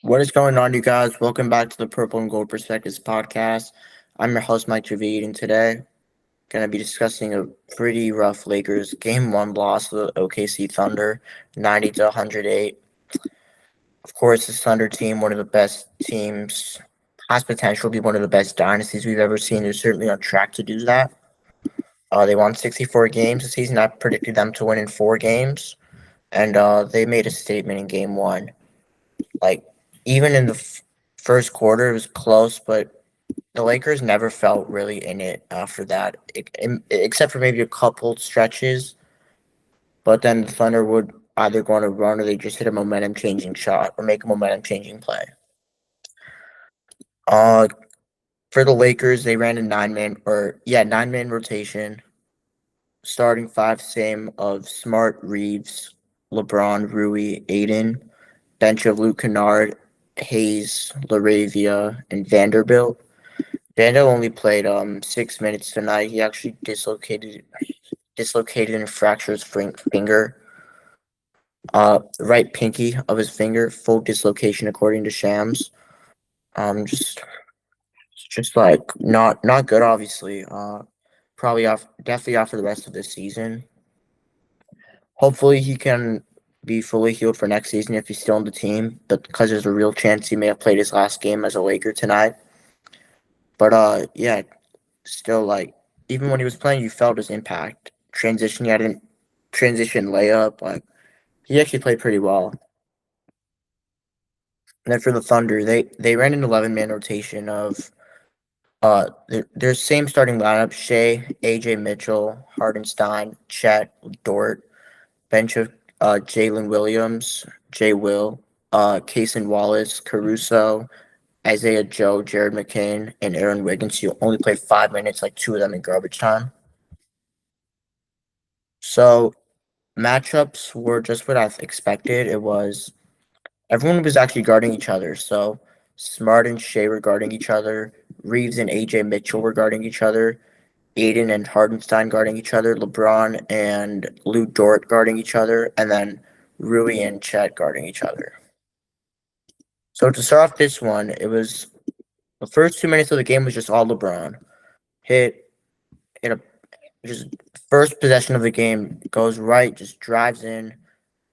What is going on, you guys? Welcome back to the Purple and Gold Perspectives podcast. I'm your host, Mike Javid, and today going to be discussing a pretty rough Lakers Game 1 loss to the OKC Thunder, 90 to 108. Of course, this Thunder team, one of the best teams, has potential to be one of the best dynasties we've ever seen. They're certainly on track to do that. They won 64 games this season. I predicted them to win in 4 games, and they made a statement in Game 1. Like, even in the first quarter, it was close, but the Lakers never felt really in it after that, except for maybe a couple stretches. But then the Thunder would either go on a run or they just hit a momentum changing shot or make a momentum changing play. Uh, for the Lakers, they ran a 9-man rotation, starting five same of Smart, Reeves, LeBron, Rui, Aiden, bench of Luke Kennard, Hayes, Laravia, and Vanderbilt. Vando only played 6 minutes tonight. He actually dislocated and fractured his finger, right pinky of his finger, full dislocation according to Shams. Just like not good, obviously. Probably off, definitely off for the rest of this season. Hopefully, he can be fully healed for next season if he's still on the team. But because there's a real chance he may have played his last game as a Laker tonight. But yeah, still like even when he was playing, you felt his impact. Transition, he had a transition layup. Like he actually played pretty well. And then for the Thunder, they ran an 11-man rotation of their same starting lineup: Shea, AJ Mitchell, Hardenstein, Chet, Dort, bench of Jalen Williams, Jay Will, Cason Wallace, Caruso, Isaiah Joe, Jared McCain, and Aaron Wiggins. He only played 5 minutes, like two of them in garbage time. So matchups were just what I expected. It was everyone was actually guarding each other. So Smart and Shea were guarding each other. Reeves and AJ Mitchell were guarding each other. Aiden and Hardenstein guarding each other. LeBron and Lou Dort guarding each other. And then Rui and Chet guarding each other. So to start off this one, it was the first 2 minutes of the game was just all LeBron. Hit a just first possession of the game goes right, just drives in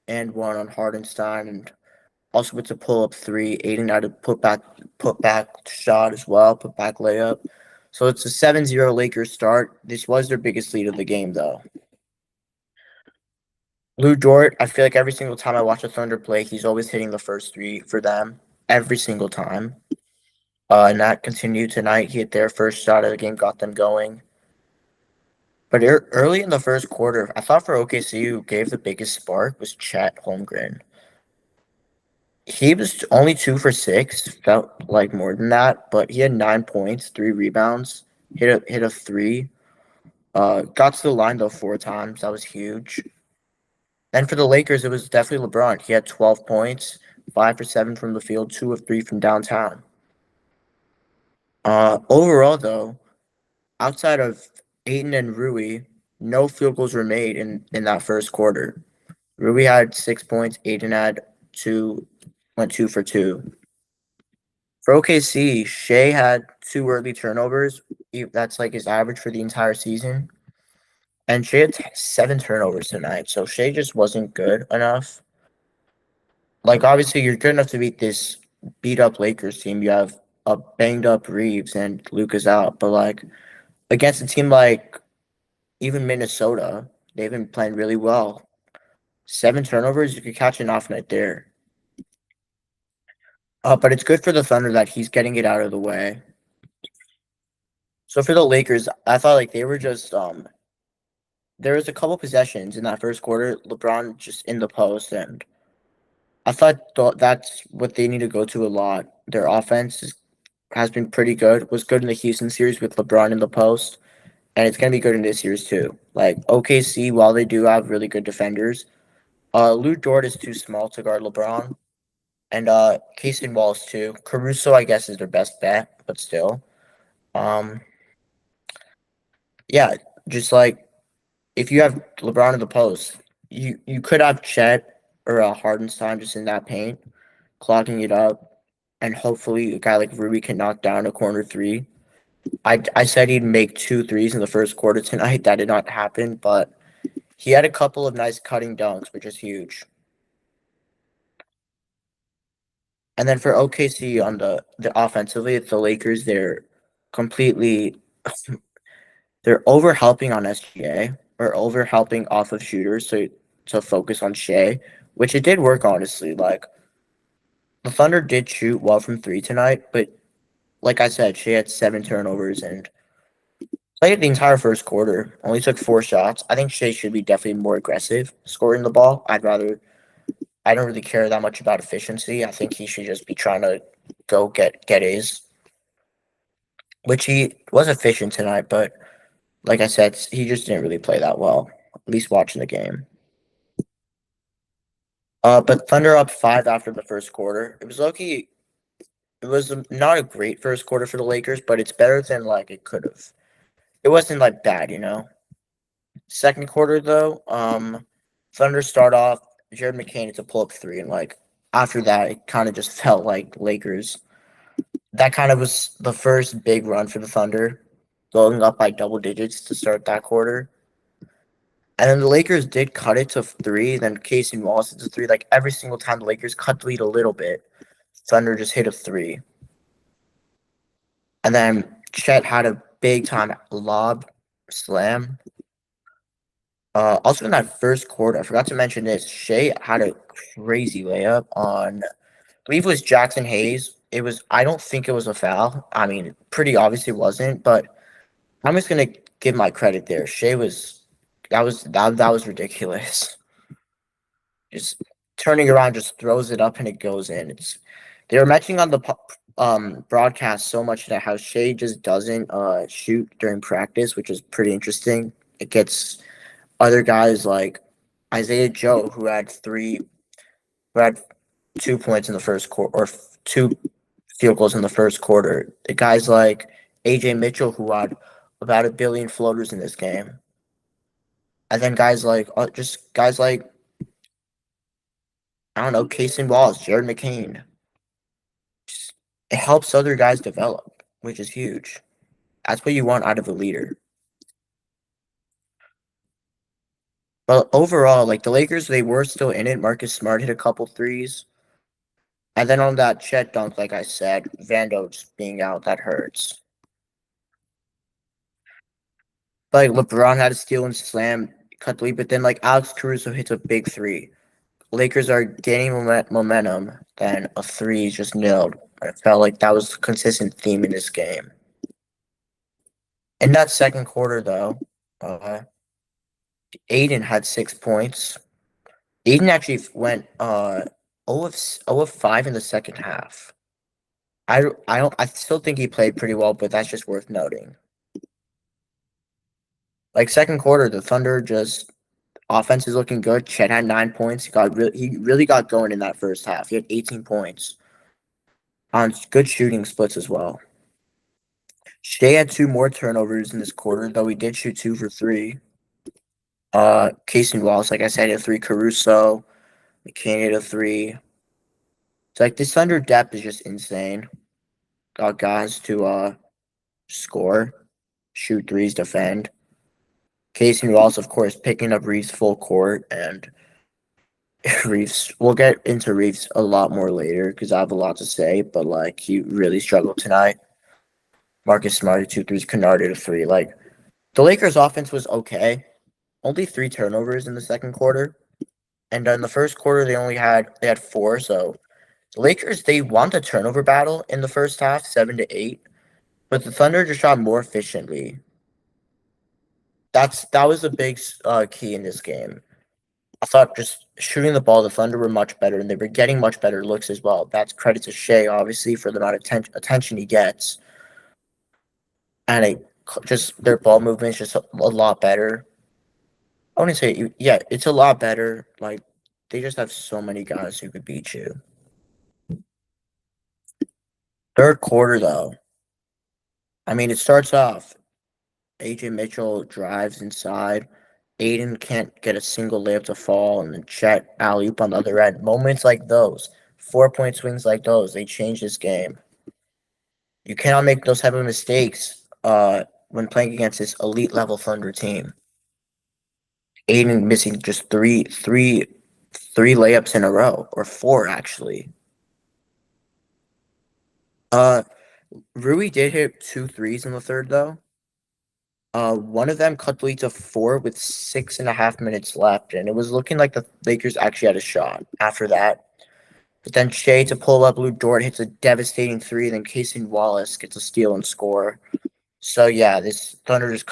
and one on Hardenstein, and also with a pull up three. Aiden had a put back shot as well, put back layup. So it's a 7-0 Lakers start. This was their biggest lead of the game though. Lou Dort, I feel like every single time I watch a Thunder play, he's always hitting the first three for them every single time. And that continued tonight. He hit their first shot of the game, got them going. But early in the first quarter, I thought for OKC, who gave the biggest spark was Chet Holmgren. He was only 2 for 6, felt like more than that, but he had 9 points, 3 rebounds, hit a three. Got to the line though 4 times. That was huge. Then for the Lakers, it was definitely LeBron. He had 12 points, 5 for 7 from the field, 2 of 3 from downtown. Overall though, outside of Ayton and Rui, no field goals were made in that first quarter. Rui had 6 points. Aiden had two, went 2 for 2. For OKC, Shea had 2 early turnovers. That's like his average for the entire season. And Shea had 7 turnovers tonight. So Shea just wasn't good enough. Like, obviously, you're good enough to beat this beat up Lakers team. You have a banged up Reeves and Luka's out. But, like, against a team like even Minnesota, they've been playing really well. 7 turnovers, you could catch an off night there. But it's good for the Thunder that he's getting it out of the way. So for the Lakers, I thought like they were just there was a couple possessions in that first quarter, LeBron just in the post, and I thought that's what they need to go to a lot. Their has been pretty good. Was good in the Houston series with LeBron in the post, and it's gonna be good in this series too. Like OKC, while they do have really good defenders, Lou Dort is too small to guard LeBron. And Cason Wallace too. Caruso, I guess, is their best bet, but still. Um, yeah, just like if you have LeBron in the post, you could have Chet or Hardenstein just in that paint, clogging it up. and hopefully a guy like Ruby can knock down a corner three. I said he'd make 2 threes in the first quarter tonight. That did not happen, but he had a couple of nice cutting dunks, which is huge. And then for OKC on the offensively, it's the Lakers. Completely they're over helping on SGA or over helping off of shooters to focus on Shea, which it did work honestly. Like the Thunder did shoot well from three tonight, but like I said, Shea had 7 turnovers and played the entire first quarter. Only took 4 shots. I think Shea should be definitely more aggressive scoring the ball. I don't really care that much about efficiency. I think he should just be trying to go get his, which he was efficient tonight, but like I said, he just didn't really play that well, at least watching the game. But Thunder up 5 after the first quarter. It was lucky. It was not a great first quarter for the Lakers, but it's better than like it could have. It wasn't like bad, you know. Second quarter though, Thunder start off. Jared McCain to pull up three, and like after that, it kind of just felt like Lakers. That kind of was the first big run for the Thunder, going up by double digits to start that quarter. And then the Lakers did cut it to three. Then Casey Wallace to three. Like every single time the Lakers cut the lead a little bit, Thunder just hit a three. And then Chet had a big time lob slam. Also in that first quarter, I forgot to mention this. Shea had a crazy layup on, I believe it was Jackson Hayes. I don't think it was a foul. I mean, pretty obviously wasn't, but I'm just gonna give my credit there. That was ridiculous. Just turning around, just throws it up and it goes in. They were mentioning on the broadcast so much that how Shea just doesn't shoot during practice, which is pretty interesting. It gets other guys like Isaiah Joe, who had 2 points in the first quarter, or 2 field goals in the first quarter. The guys like AJ Mitchell, who had about 1 billion floaters in this game, and then just guys like I don't know, Casey Wallace, Jared McCain. Just, it helps other guys develop, which is huge. That's what you want out of a leader. But overall, like the Lakers, they were still in it. Marcus Smart hit a couple threes. And then on that Chet dunk, like I said, Vando just being out, that hurts. Like LeBron had a steal and slam, cut the lead, but then like Alex Caruso hits a big three. Lakers are gaining momentum, then a three is just nailed. I felt like that was a consistent theme in this game. In that second quarter, though, Aiden had 6 points. Aiden actually went 0 of 5 in the second half. I still think he played pretty well, but that's just worth noting. Like second quarter, the Thunder just offense is looking good. Chet had 9 points. He really got going in that first half. He had 18 points on good shooting splits as well. Shea had 2 more turnovers in this quarter, though he did shoot 2 for 3. Casey Wallace, like I said, hit a 3. Caruso, McCain hit a 3. It's like this Thunder depth is just insane. Got guys to score, shoot threes, defend. Casey Wallace, of course, picking up Reeves full court, and Reeves. We'll get into Reeves a lot more later because I have a lot to say. But like, he really struggled tonight. Marcus Smart 2 threes, Kennard a 3. Like, the Lakers' offense was okay. Only 3 turnovers in the second quarter, and in the first quarter they had 4. So the Lakers, they won the turnover battle in the first half, 7-8, but the Thunder just shot more efficiently. That was a big key in this game. I thought just shooting the ball, the Thunder were much better, and they were getting much better looks as well. That's credit to Shea, obviously, for the amount of attention he gets, and just their ball movement is just a lot better. I wouldn't say, yeah, it's a lot better. Like, they just have so many guys who could beat you. Third quarter, though, I mean, it starts off. AJ Mitchell drives inside. Aiden can't get a single layup to fall, and then Chet alley-oop on the other end. Moments like those, 4-point swings like those, they change this game. You cannot make those type of mistakes when playing against this elite level Thunder team. Aiden missing just three layups in a row, or four actually. Uh, Rui did hit 2 threes in the third though. One of them cut the lead to 4 with 6.5 minutes left, and it was looking like the Lakers actually had a shot after that. But then Shea to pull up Lou Dort hits a devastating 3, then Casey Wallace gets a steal and score. So yeah, this Thunder just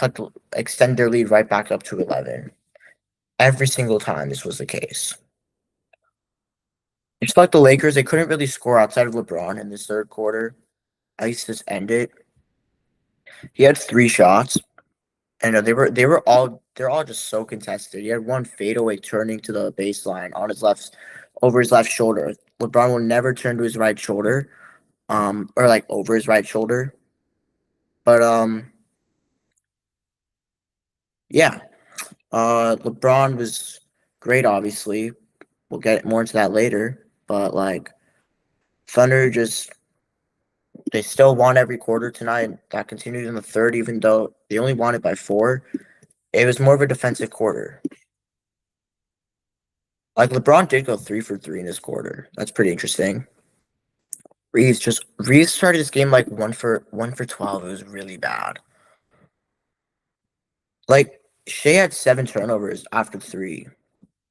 extend their lead right back up to 11. Every single time this was the case. It's like the Lakers, they couldn't really score outside of LeBron in this third quarter. At least this ended. He had 3 shots. And they're all just so contested. He had one fadeaway turning to the baseline on his left, over his left shoulder. LeBron will never turn to his right shoulder, or like over his right shoulder. But yeah, LeBron was great. Obviously, we'll get more into that later. But like, Thunder just they still won every quarter tonight. That continued in the third, even though they only won it by 4. It was more of a defensive quarter. Like LeBron did go 3 for 3 in this quarter. That's pretty interesting. Reeves started this game like 1 for 12. It was really bad. Like Shea had 7 turnovers after 3,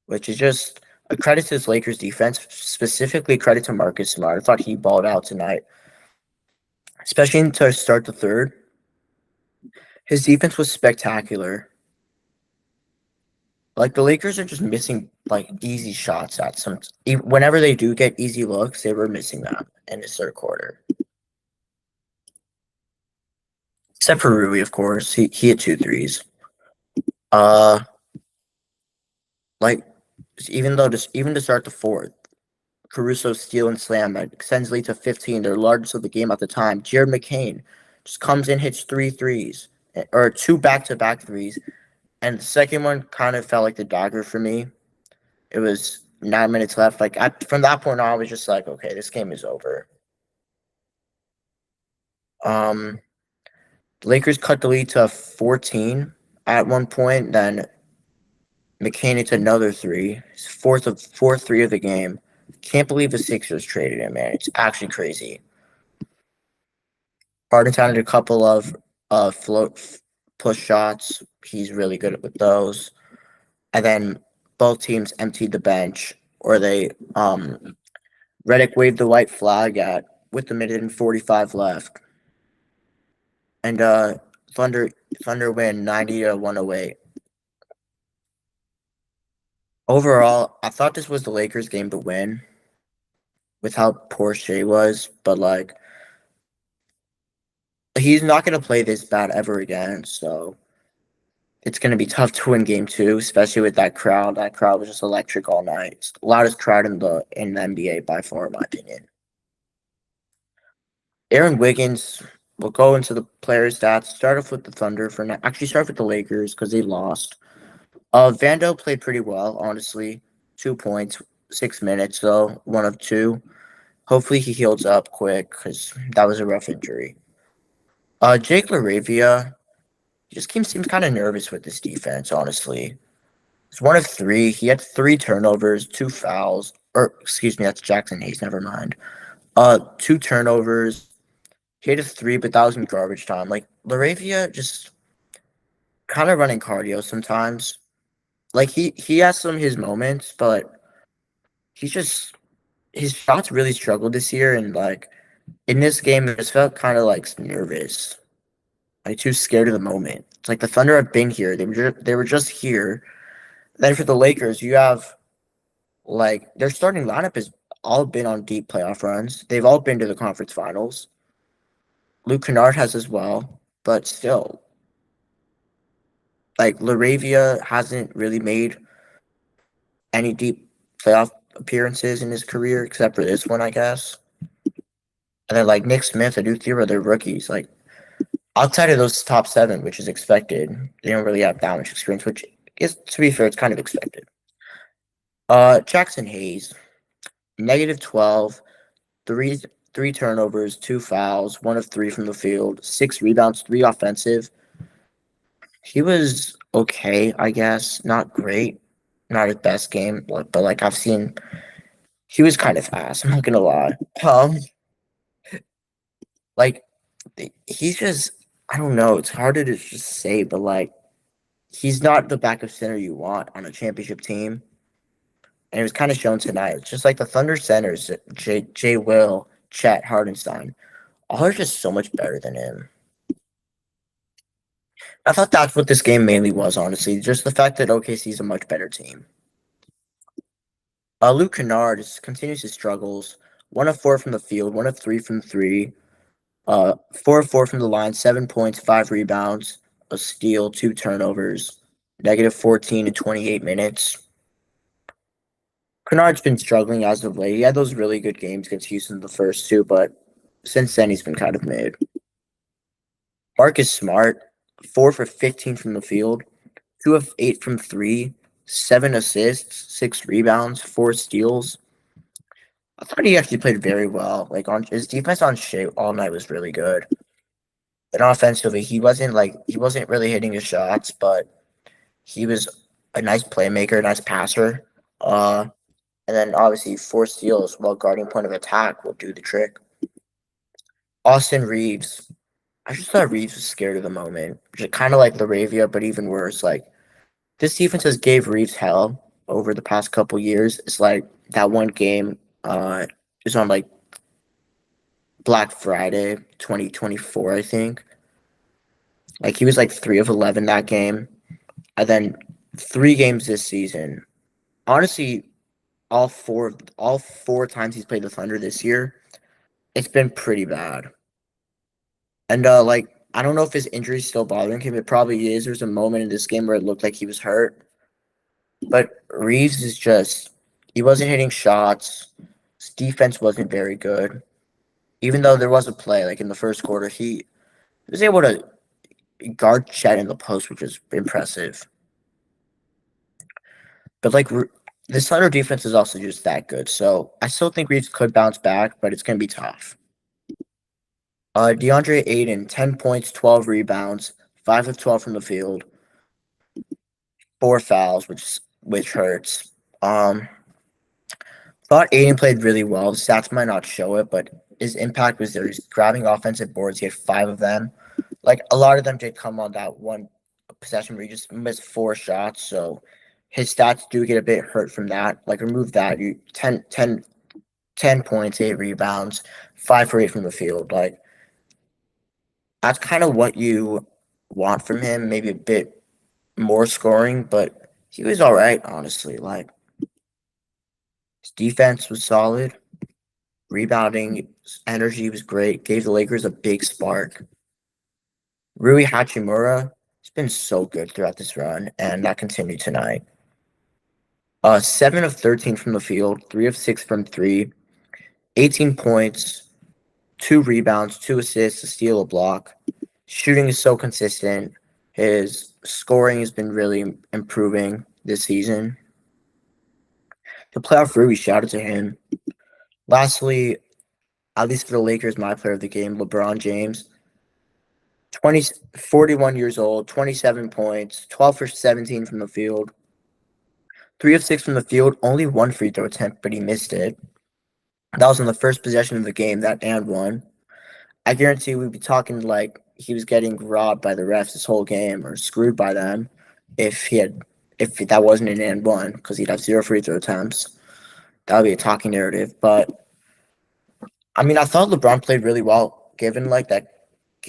which is just a credit to this Lakers defense, specifically credit to Marcus Smart. I thought he balled out tonight, especially to start the third. His defense was spectacular. Like the Lakers are just missing like easy shots at some. Whenever they do get easy looks, they were missing them in the third quarter. Except for Rui, of course, he hit 2 threes. Like even to start the fourth, Caruso's steal and slam that extends lead to 15, their largest of the game at the time. Jared McCain just comes in, hits 3 threes, or 2 back-to-back threes, and the second one kind of felt like the dagger for me. It was 9 minutes left. Like from that point on, I was just like, okay, this game is over. The Lakers cut the lead to 14 at one point. Then McCain hits another 3, his fourth 3 of the game. Can't believe the Sixers traded him, man. It's actually crazy. Hardentown had a couple of float push shots. He's really good with those. And then both teams emptied the bench, or they Redick waved the white flag with the minute and 45 left. And Thunder win 90-108. Overall, I thought this was the Lakers game to win with how poor Shea was, but like he's not going to play this bad ever again, so it's going to be tough to win game 2, especially with that crowd. That crowd was just electric all night. It's the loudest crowd in the NBA by far, in my opinion. Aaron Wiggins, we'll go into the player stats. Start off with the Thunder for now. Actually, start with the Lakers because they lost. Vando played pretty well, honestly. 2 points, 6 minutes, though. 1 of 2. Hopefully he heals up quick because that was a rough injury. Jake LaRavia just seems kind of nervous with this defense, honestly. He's 1 of 3. He had 3 turnovers, 2 fouls. Or, excuse me, that's Jackson Hayes, never mind. 2 turnovers. He had a 3, but that was in garbage time. Like, LaRavia just kind of running cardio sometimes. Like, he has some of his moments, but he's just his shots really struggled this year, and like in this game, it just felt kind of like nervous, like too scared of the moment. It's like the Thunder have been here; they were just here. Then for the Lakers, you have like their starting lineup has all been on deep playoff runs. They've all been to the conference finals. Luke Kennard has as well, but still, like LaRavia hasn't really made any deep playoff appearances in his career except for this one, I guess. And then like Nick Smith and Uthira, they're rookies. Like outside of those top 7, which is expected, they don't really have that much experience, which is, to be fair, it's kind of expected. Jackson Hayes. negative 12, three three turnovers, two fouls, one of three from the field, 6 rebounds, three offensive. He was okay, I guess. Not great. Not his best game, but like I've seen, he was kind of ass. I'm not gonna lie. Um, like he's just, I don't know. It's harder to just say, but like he's not the backup center you want on a championship team, and it was kind of shown tonight. It's just like the Thunder centers, J. Will, Chet, Hardenstein, all are just so much better than him. I thought that's what this game mainly was, honestly. Just the fact that OKC is a much better team. Luke Kennard continues his struggles. 1 of 4 from the field, 1 of 3 from three. 4 of 4 from the line, 7 points, 5 rebounds, a steal, 2 turnovers, negative 14 in 28 minutes. Kennard's been struggling as of late. He had those really good games against Houston the first two, but since then he's been kind of mid. Marcus Smart, 4 for 15 from the field, 2 of 8 from three, 7 assists, 6 rebounds, 4 steals. I thought he actually played very well. Like on his defense on Shea all night was really good. And offensively, he wasn't really hitting his shots, but he was a nice playmaker, a nice passer. And then obviously 4 steals while guarding point of attack will do the trick. Austin Reeves. I just thought Reeves was scared of the moment. Kind of like Laravia, but even worse. Like this defense has gave Reeves hell over the past couple years. It's like that one game it was on like Black Friday 2024, I think. Like he was like 3 of 11 that game. And then 3 games this season. Honestly, all four times he's played the Thunder this year, it's been pretty bad. And like I don't know if his injury is still bothering him. It probably is. There's a moment in this game where it looked like he was hurt. But Reeves is just he wasn't hitting shots. His defense wasn't very good. Even though there was a play, like in the first quarter, he was able to guard Chet in the post, which is impressive. But like the Thunder defense is also just that good. So I still think Reeves could bounce back, but it's gonna be tough. DeAndre Ayton, 10 points, 12 rebounds, 5 of 12 from the field, 4 fouls, which hurts. Thought Ayton played really well. The stats might not show it, but his impact was there. He's grabbing offensive boards. He had 5 of them. Like a lot of them did come on that one possession where he just missed 4 shots. So his stats do get a bit hurt from that. Like remove that. 10 points, 8 rebounds, 5 for 8 from the field. Like that's kind of what you want from him. Maybe a bit more scoring, but he was all right, honestly. Like his defense was solid, rebounding energy was great. Gave the Lakers a big spark. Rui Hachimura has been so good throughout this run, and that continued tonight. 7 of 13 from the field, 3 of 6 from three, 18 points, 2 rebounds, 2 assists, a steal, a block. Shooting is so consistent. His scoring has been really improving this season. The playoff Rui, shout out to him. Lastly, at least for the Lakers, my player of the game, LeBron James. 41 years old, 27 points, 12 for 17 from the field, 3 of 6 from the field, only 1 free throw attempt, but he missed it. That was on the first possession of the game, that and one. I guarantee we'd be talking like he was getting robbed by the refs this whole game or screwed by them if that wasn't an and one because he'd have 0 free throw attempts. That would be a talking narrative. But I mean, I thought LeBron played really well, given like that,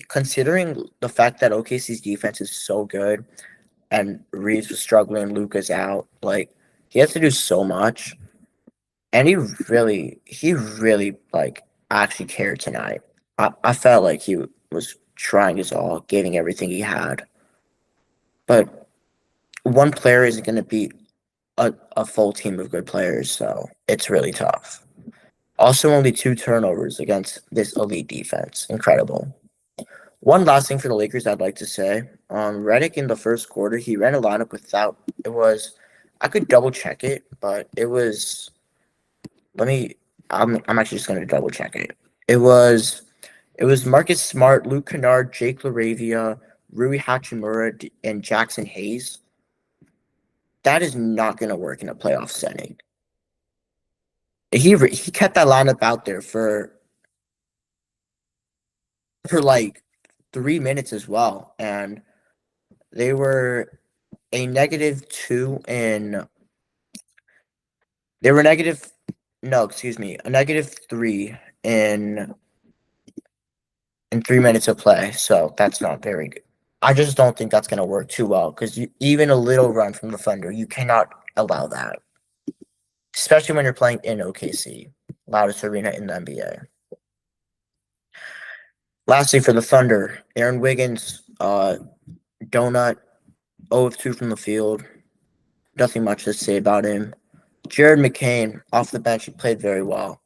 considering the fact that OKC's defense is so good and Reeves was struggling, Luka's out. Like he has to do so much, and he really like actually cared tonight. I felt like he was trying his all, giving everything he had. But one player isn't going to beat a full team of good players, so it's really tough. Also, only 2 turnovers against this elite defense. Incredible. One last thing for the Lakers I'd like to say. Redick in the first quarter, he ran a lineup without. I could double check it, but it was Let me. I'm actually just gonna double check it. It was it was Marcus Smart, Luke Kennard, Jake LaRavia, Rui Hachimura, and Jackson Hayes. That is not gonna work in a playoff setting. He kept that lineup out there for like 3 minutes as well, and they were a negative two in. They were negative. No, excuse me, a negative three in 3 minutes of play. So that's not very good. I just don't think that's going to work too well because even a little run from the Thunder, you cannot allow that, especially when you're playing in OKC, loudest arena in the NBA. Lastly, for the Thunder, Aaron Wiggins, donut, 0 of 2 from the field. Nothing much to say about him. Jared McCain, off the bench, he played very well.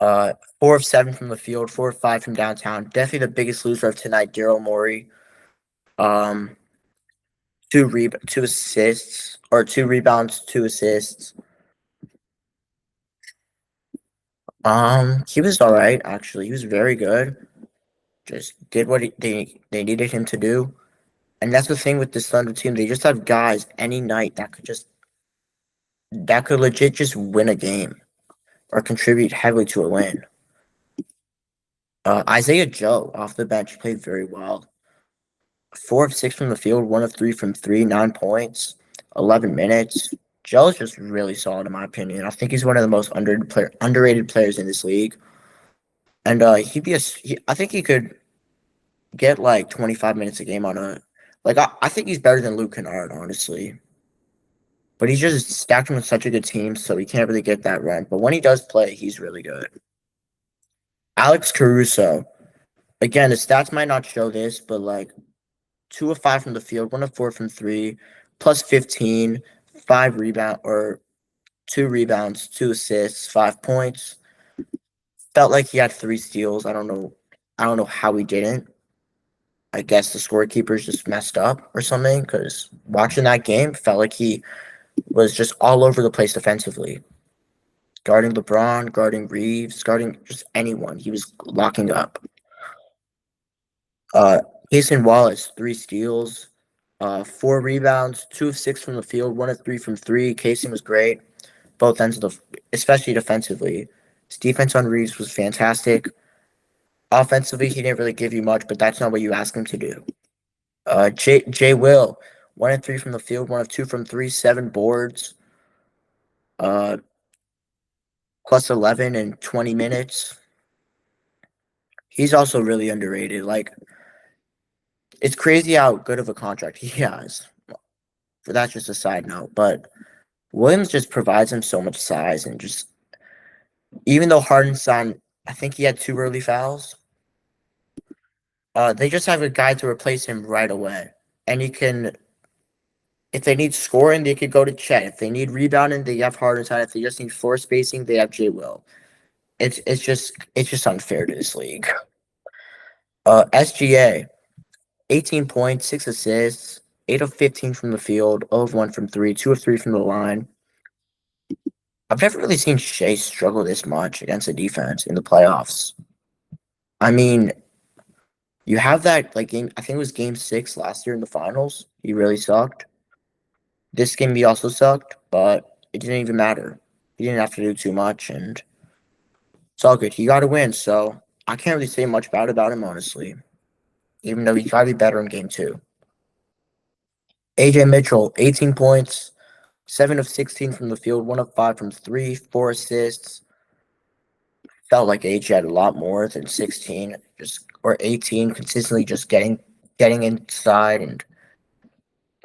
4 of 7 from the field, 4 of 5 from downtown. Definitely the biggest loser of tonight, Daryl Morey. Um, two assists or 2 rebounds, 2 assists. He was all right actually. He was very good. Just did what they needed him to do, and that's the thing with this Thunder team. They just have guys any night that could legit just win a game or contribute heavily to a win. Isaiah Joe off the bench played very well. 4 of 6 from the field, 1 of 3 from three, 9 points, 11 minutes. Joe is just really solid in my opinion. I think he's one of the most underrated players in this league, and I think he could get like 25 minutes a game on a like. I think he's better than Luke Kennard, honestly. But he's just stacked him with such a good team, so he can't really get that run. But when he does play, he's really good. Alex Caruso. Again, the stats might not show this, but like 2 of 5 from the field, 1 of 4 from three, plus 15, 2 rebounds, 2 assists, 5 points. Felt like he had 3 steals. I don't know. I don't know how he didn't. I guess the scorekeepers just messed up or something because watching that game felt like he was just all over the place defensively. Guarding LeBron, guarding Reeves, guarding just anyone. He was locking up. Uh, Jason Wallace, 3 steals, 4 rebounds, 2 of 6 from the field, 1 of 3 from three. Casey was great, both ends of especially defensively. His defense on Reeves was fantastic. Offensively, he didn't really give you much, but that's not what you ask him to do. Jay Will, 1 of 3 from the field, 1 of 2 from three, 7 boards, uh, plus 11 in 20 minutes. He's also really underrated. Like, it's crazy how good of a contract he has. But that's just a side note. But Williams just provides him so much size and just even though Harden's signed, I think he had 2 early fouls. They just have a guy to replace him right away, and he can. If they need scoring, they could go to Chet. If they need rebounding, they have Harden side. If they just need floor spacing, they have J. Will. It's just unfair to this league. SGA, 18 points, 6 assists, 8 of 15 from the field, 0 of 1 from three, 2 of 3 from the line. I've never really seen Shea struggle this much against the defense in the playoffs. I mean, you have that like game. I think it was Game 6 last year in the finals. He really sucked. This game he also sucked, but it didn't even matter. He didn't have to do too much, and it's all good. He got to win, so I can't really say much bad about him, honestly. Even though he got to be better in Game 2. AJ Mitchell, 18 points, 7 of 16 from the field, 1 of 5 from three, 4 assists. Felt like AJ had a lot more than 16, or 18, consistently just getting inside, and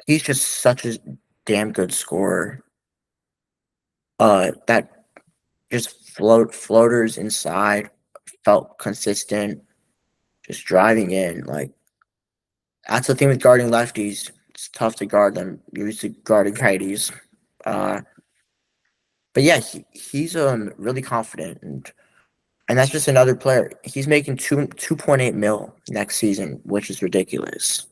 he's just such a damn good scorer. That just floaters inside, felt consistent, just driving in. Like that's the thing with guarding lefties. It's tough to guard them. You're used to guarding righties. Uh, but yeah, he's really confident, and that's just another player. He's making 2.8 mil next season, which is ridiculous.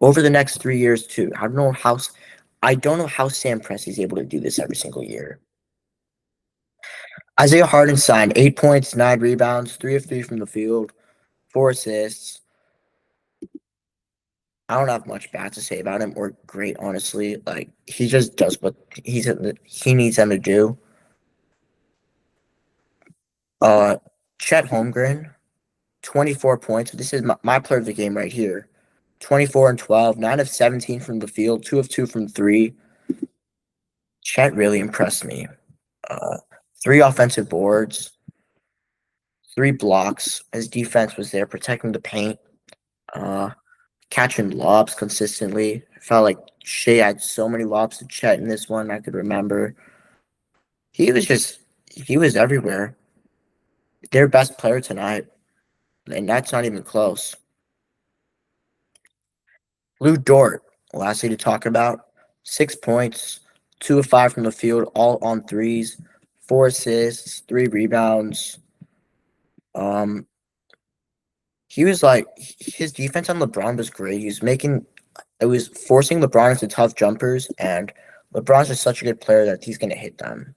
Over the next 3 years too. I don't know how Sam Presti's able to do this every single year. Isaiah Hartenstein, 8 points, 9 rebounds, 3 of 3 from the field, 4 assists. I don't have much bad to say about him or great, honestly. Like he just does what he needs them to do. Uh, Chet Holmgren, 24 points. This is my player of the game right here. 24 and 12, 9 of 17 from the field, 2 of 2 from three. Chet really impressed me. Uh, 3 offensive boards, 3 blocks. His defense was there protecting the paint. Uh, Catching lobs consistently. I felt like Shea had so many lobs to Chet in this one I could remember. He was everywhere. Their best player tonight, and that's not even close. Lou Dort, lastly to talk about, 6 points, 2 of 5 from the field, all on threes, 4 assists, 3 rebounds. Um, he was like his defense on LeBron was great. He was making it was forcing LeBron into tough jumpers, and LeBron's just such a good player that he's gonna hit them.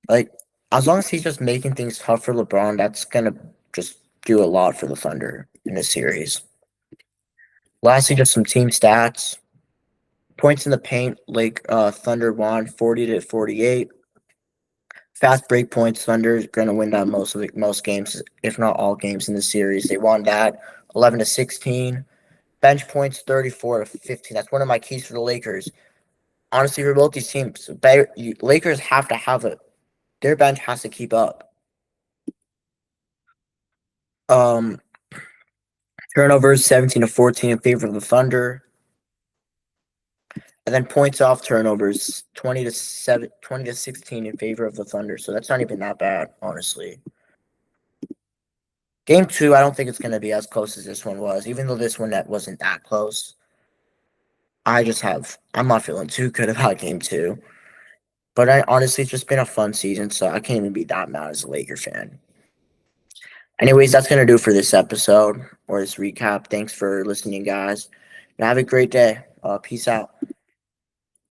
Like as long as he's just making things tough for LeBron, that's gonna just do a lot for the Thunder in this series. Lastly, just some team stats. Points in the paint, Thunder won 40-48. Fast break points, Thunder's gonna win that most games, if not all games in the series. They won that 11-16. Bench points 34-15. That's one of my keys for the Lakers. Honestly, for both these teams, Lakers have to have it. Their bench has to keep up. Um, Turnovers 17-14 in favor of the Thunder. And then points off turnovers 20-16 in favor of the Thunder. So that's not even that bad, honestly. Game 2, I don't think it's gonna be as close as this one was, even though this one that wasn't that close. I'm not feeling too good about game 2. But honestly, it's just been a fun season, so I can't even be that mad as a Laker fan. Anyways, that's gonna do it for this episode or this recap. Thanks for listening, guys. And have a great day. Peace out.